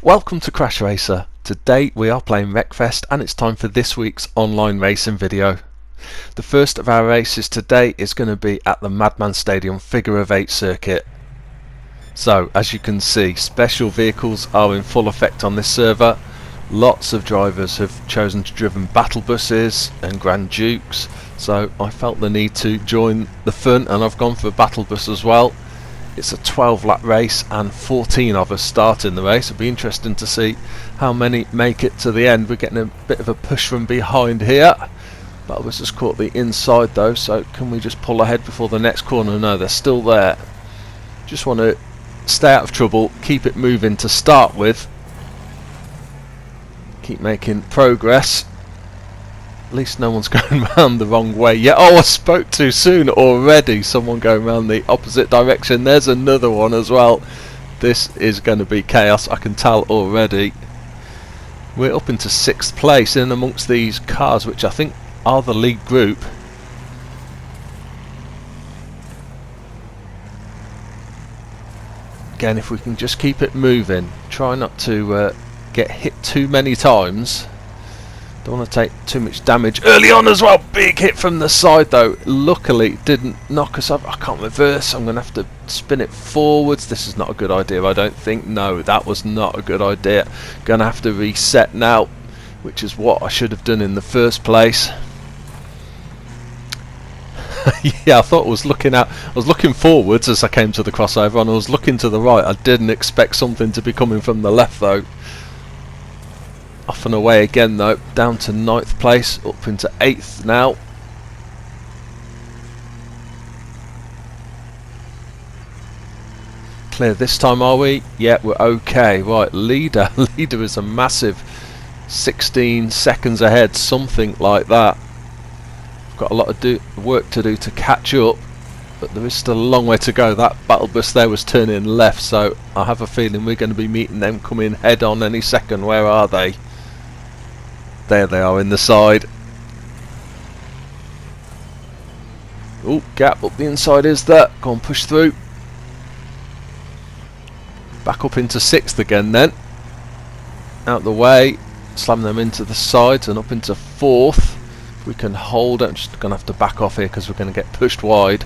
Welcome to CrashRacer. Today we are playing Wreckfest and it's time for this week's online racing video. The first of our races today is going to be at the Madman Stadium Figure of 8 circuit. So as you can see, special vehicles are in full effect on this server. Lots of drivers have chosen to driven battle buses and Grand Dukes, so I felt the need to join the fun and I've gone for a battle bus as well. It's a 12 lap race and 14 of us start in the race. It'll be interesting to see how many make it to the end. We're getting a bit of a push from behind here. Battle bus has caught the inside though, so can we just pull ahead before the next corner? No, they're still there. Just want to stay out of trouble, keep it moving to start with. Keep making progress. At least no one's going round the wrong way yet. Oh, I spoke too soon already. Someone going round the opposite direction. There's another one as well. This is going to be chaos, I can tell already. We're up into 6th place in amongst these cars, which I think are the lead group. Again, if we can just keep it moving, try not to get hit too many times. Don't want to take too much damage early on as well. Big hit from the side though. Luckily it didn't knock us off. I can't reverse. I'm going to have to spin it forwards. This is not a good idea, I don't think. No, that was not a good idea. Going to have to reset now, which is what I should have done in the first place. Yeah, I thought I was looking forwards as I came to the crossover, and I was looking to the right. I didn't expect something to be coming from the left though. Off and away again though, down to 9th place, up into 8th now. Clear this time, are we? Yeah, we're okay. Right, leader is a massive 16 seconds ahead, something like that. We've got a lot of work to do to catch up, but there is still a long way to go. That battle bus there was turning left, so I have a feeling we're going to be meeting them coming head on any second. Where are they? There they are in the side. Oh, gap up the inside is there. Go on, push through. Back up into 6th again then. Out the way. Slam them into the sides and up into 4th. If we can hold it. I'm just going to have to back off here because we're going to get pushed wide.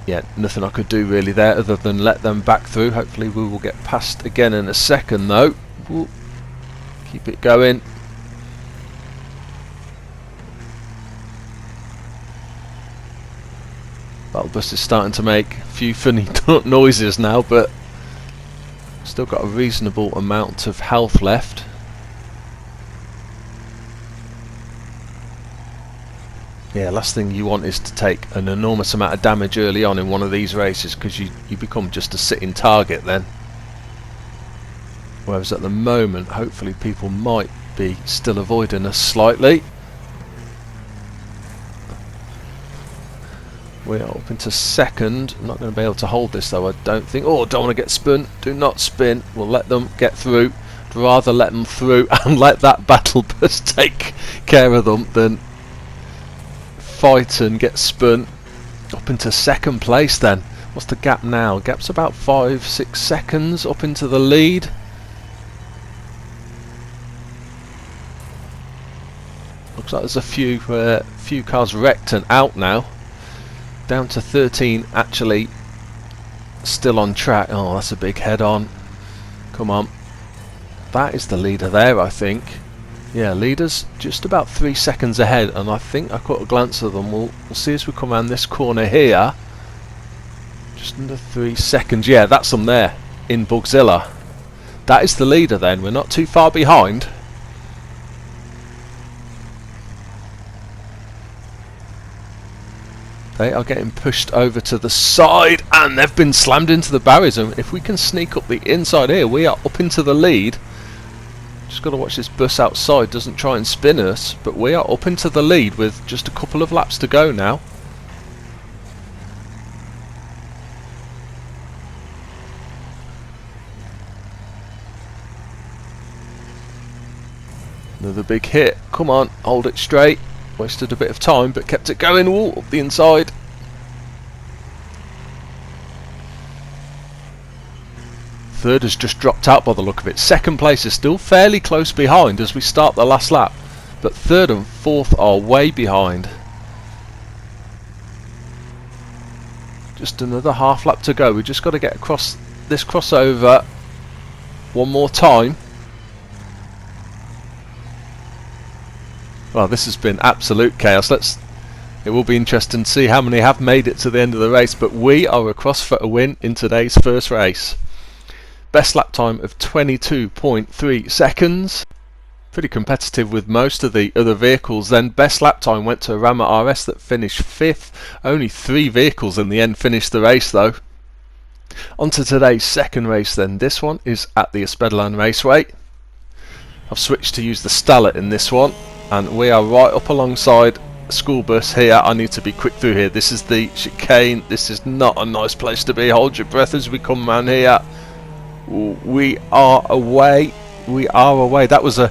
Yeah, nothing I could do really there other than let them back through. Hopefully we will get past again in a second though. Ooh. Keep it going. Battle bus is starting to make a few funny noises now, but still got a reasonable amount of health left. Yeah, last thing you want is to take an enormous amount of damage early on in one of these races, because you become just a sitting target then. Whereas at the moment, hopefully people might be still avoiding us slightly. We are up into 2nd. I'm not going to be able to hold this though, I don't think. Oh, don't want to get spun. Do not spin. We'll let them get through. I'd rather let them through and let that battle bus take care of them than fight and get spun. Up into 2nd place then. What's the gap now? Gap's about 5-6 seconds up into the lead. Looks like there's a few cars wrecked and out now. Down to 13 actually still on track. Oh, that's a big head on. Come on. That is the leader there, I think. Yeah, leader's just about 3 seconds ahead, and I think I caught a glance of them. We'll see as we come around this corner here. Just under 3 seconds. Yeah, that's them there in Bugzilla. That is the leader then. We're not too far behind. They are getting pushed over to the side and they've been slammed into the barriers, and if we can sneak up the inside here, we are up into the lead. Just got to watch this bus outside doesn't try and spin us, but we are up into the lead with just a couple of laps to go now. Another big hit. Come on, hold it straight. Wasted a bit of time, but kept it going. Ooh, up the inside. Third has just dropped out by the look of it. Second place is still fairly close behind as we start the last lap, but third and fourth are way behind. Just another half lap to go. We've just got to get across this crossover one more time. Well, this has been absolute chaos. It will be interesting to see how many have made it to the end of the race, but we are across for a win in today's first race. Best lap time of 22.3 seconds. Pretty competitive with most of the other vehicles. Then best lap time went to a Ram RS that finished 5th. Only 3 vehicles in the end finished the race though. On to today's second race then. This one is at the Espedland Raceway. I've switched to use the Stella in this one, and we are right up alongside a school bus here. I need to be quick through here. This is the chicane. This is not a nice place to be. Hold your breath as we come around here. We are away. We are away. That was a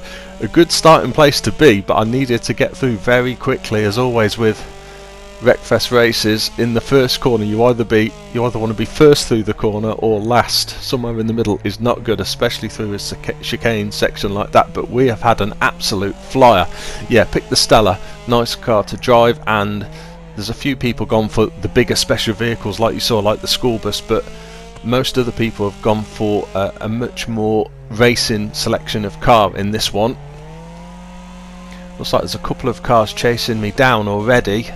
good starting place to be, but I needed to get through very quickly. As always with Wreckfest races, in the first corner you either want to be first through the corner or last. Somewhere in the middle is not good, especially through a chicane section like that. But we have had an absolute flyer. Yeah, pick the Stella, nice car to drive, and there's a few people gone for the bigger special vehicles like you saw, like the school bus, but most of the people have gone for a much more racing selection of car in this one. Looks like there's a couple of cars chasing me down already.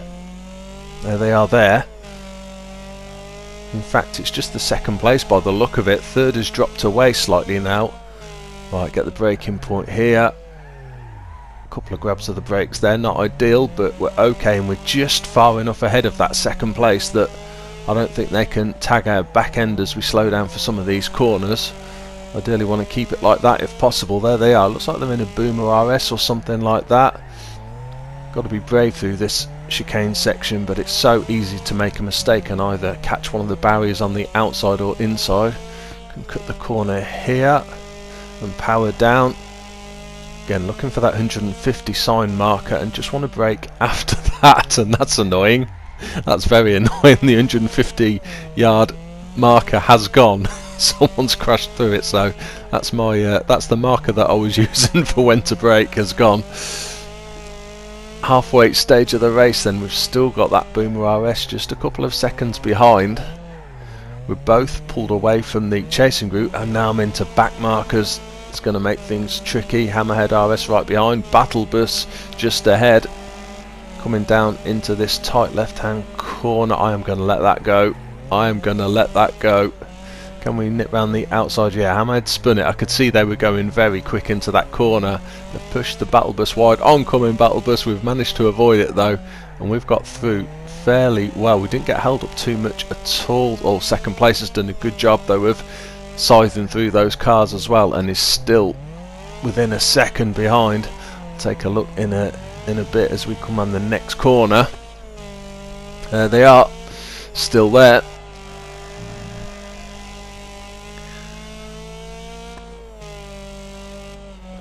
There they are there. In fact, it's just the second place by the look of it. Third has dropped away slightly now. Right, get the braking point here. A couple of grabs of the brakes there, not ideal, but we're okay, and we're just far enough ahead of that second place that I don't think they can tag our back end as we slow down for some of these corners. Ideally want to keep it like that if possible. There they are. Looks like they're in a Boomer RS or something like that. Got to be brave through this chicane section, but it's so easy to make a mistake and either catch one of the barriers on the outside or inside. Can cut the corner here and power down. Again, looking for that 150 sign marker and just want to brake after that, and that's annoying. That's very annoying. The 150 yard marker has gone. Someone's crashed through it, so that's my that's the marker that I was using for when to brake has gone. Halfway stage of the race then, we've still got that Boomer RS just a couple of seconds behind. We're both pulled away from the chasing group, and now I'm into back markers. It's going to make things tricky. Hammerhead RS right behind, Battle Bus just ahead. Coming down into this tight left hand corner. I am going to let that go. I am going to let that go. Can we nip round the outside? Yeah, Hammerhead spun it. I could see they were going very quick into that corner. They've pushed the Battle Bus wide. Oncoming Battle Bus. We've managed to avoid it though, and we've got through fairly well. We didn't get held up too much at all. Oh, second place has done a good job though of scything through those cars as well, and is still within a second behind. I'll take a look in a bit as we come on the next corner. There they are, still there.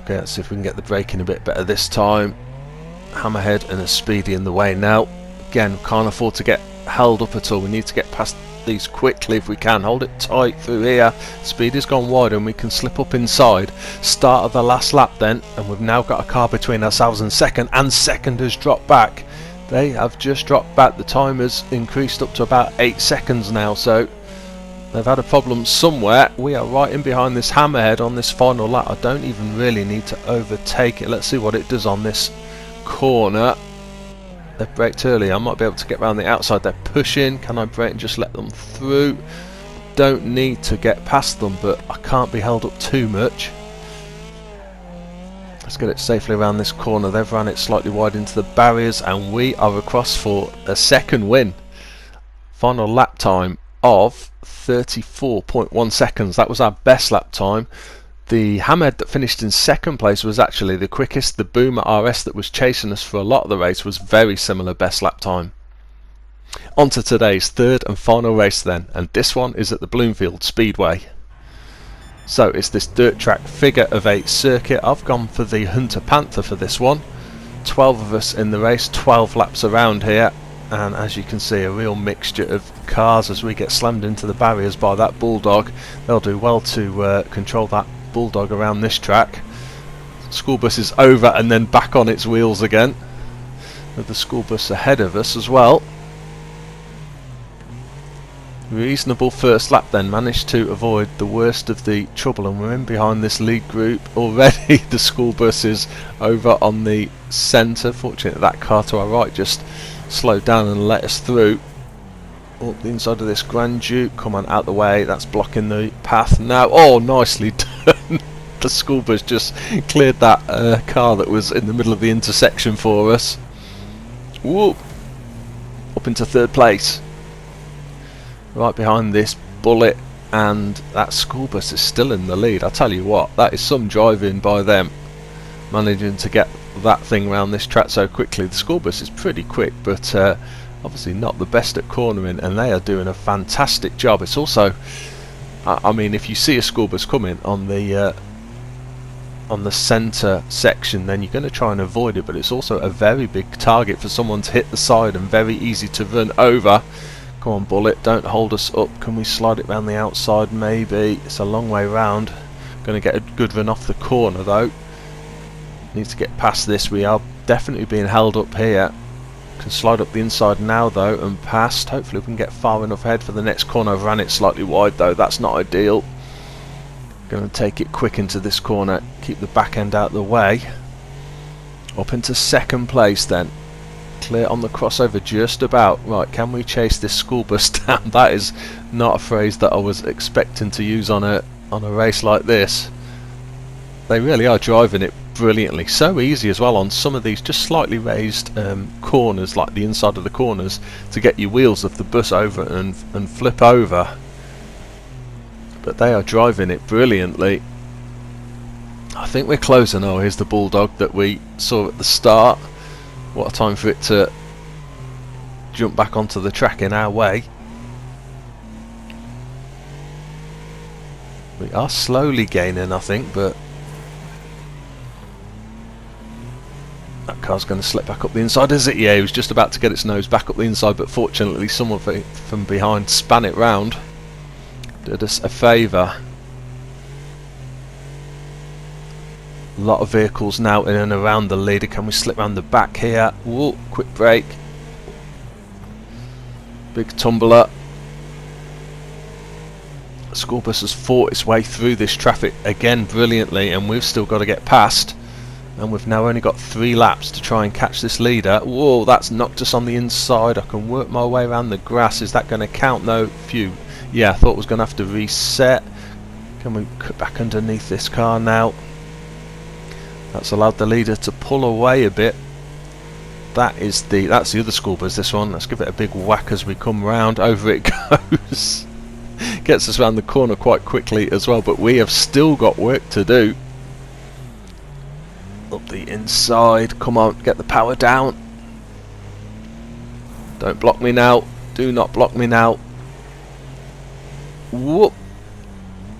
Okay, let's see if we can get the braking a bit better this time. Hammerhead and a Speedy in the way now. Again, can't afford to get held up at all. We need to get past these quickly if we can. Hold it tight through here. Speedy's gone wide and we can slip up inside. Start of the last lap then, and we've now got a car between ourselves and second has dropped back. They have just dropped back. The time has increased up to about 8 seconds now, so they've had a problem somewhere. We are right in behind this Hammerhead on this final lap. I don't even really need to overtake it. Let's see what it does on this corner. They've braked early. I might be able to get around the outside. They're pushing. Can I brake and just let them through? Don't need to get past them, but I can't be held up too much. Let's get it safely around this corner. They've ran it slightly wide into the barriers, and we are across for a second win. Final lap time of 34.1 seconds. That was our best lap time. The Hammerhead that finished in second place was actually the quickest. The Boomer RS that was chasing us for a lot of the race was very similar best lap time. On to today's third and final race then, and this one is at the Bloomfield Speedway. So it's this dirt track figure of 8 circuit. I've gone for the Hunter Panther for this one. 12 of us in the race, 12 laps around here. and as you can see, a real mixture of cars as we get slammed into the barriers by that bulldog. They'll do well to control that bulldog around this track. School bus is over and then back on its wheels again, with the school bus ahead of us as well. Reasonable first lap then, managed to avoid the worst of the trouble, and we're in behind this lead group already. The school bus is over on the centre. Fortunately that car to our right just slowed down and let us through. Up the inside of this Grand Duke, come on, out the way, that's blocking the path now. Oh, nicely done. The school bus just cleared that car that was in the middle of the intersection for us. Whoop! Up into third place. Right behind this Bullet, and that school bus is still in the lead. I tell you what, that is some driving by them, managing to get that thing around this track so quickly. The school bus is pretty quick, but obviously not the best at cornering, and they are doing a fantastic job. It's also, I mean, if you see a school bus coming on the centre section, then you're going to try and avoid it, but it's also a very big target for someone to hit the side and very easy to run over. Come on, Bullet, don't hold us up. Can we slide it round the outside? Maybe. It's a long way round. Going to get a good run off the corner though. Need to get past this. We are definitely being held up here. Can slide up the inside now though and past. Hopefully we can get far enough ahead for the next corner. I've ran it slightly wide though. That's not ideal. Going to take it quick into this corner. Keep the back end out of the way. Up into second place then. Clear on the crossover just about. Right, can we chase this school bus down? That is not a phrase that I was expecting to use on a race like this. They really are driving it brilliantly. So easy as well on some of these just slightly raised corners, like the inside of the corners, to get your wheels of the bus over and flip over. But they are driving it brilliantly. I think we're closing. Oh, here's the bulldog that we saw at the start. What a time for it to jump back onto the track in our way. We are slowly gaining, I think, but that car's going to slip back up the inside, is it? Yeah, he was just about to get its nose back up the inside, but fortunately someone from behind span it round. Did us a favour. A lot of vehicles now in and around the leader. Can we slip round the back here? Whoa, quick break. Big tumbler. School bus has fought its way through this traffic again brilliantly, and we've still got to get past. And we've now only got 3 laps to try and catch this leader. Whoa, that's knocked us on the inside. I can work my way around the grass. Is that going to count? No, phew. Yeah, I thought I was going to have to reset. Can we cut back underneath this car now? That's allowed the leader to pull away a bit. That's the other school bus, this one. Let's give it a big whack as we come round. Over it goes. Gets us around the corner quite quickly as well, but we have still got work to do. Up the inside. Come on, get the power down. Don't block me now. Do not block me now. Whoop.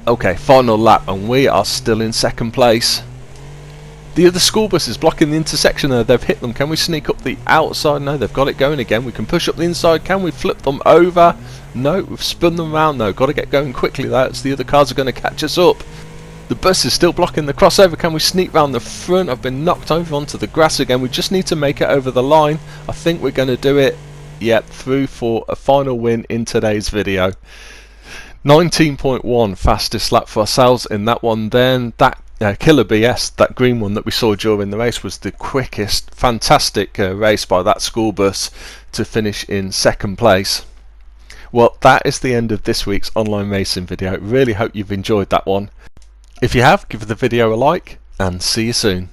Okay, final lap, and we are still in second place. The other school bus is blocking the intersection there. They've hit them. Can we sneak up the outside? No, they've got it going again. We can push up the inside. Can we flip them over? No, we've spun them around though. Got to get going quickly. That's the other cars are going to catch us up. The bus is still blocking the crossover. Can we sneak round the front? I've been knocked over onto the grass again. We just need to make it over the line. I think we're going to do it. Yep, through for a final win in today's video. 19.1 fastest lap for ourselves in that one. Then that Killer BS, that green one that we saw during the race, was the quickest. Fantastic race by that school bus to finish in second place. Well, that is the end of this week's online racing video. Really hope you've enjoyed that one. If you have, give the video a like and see you soon.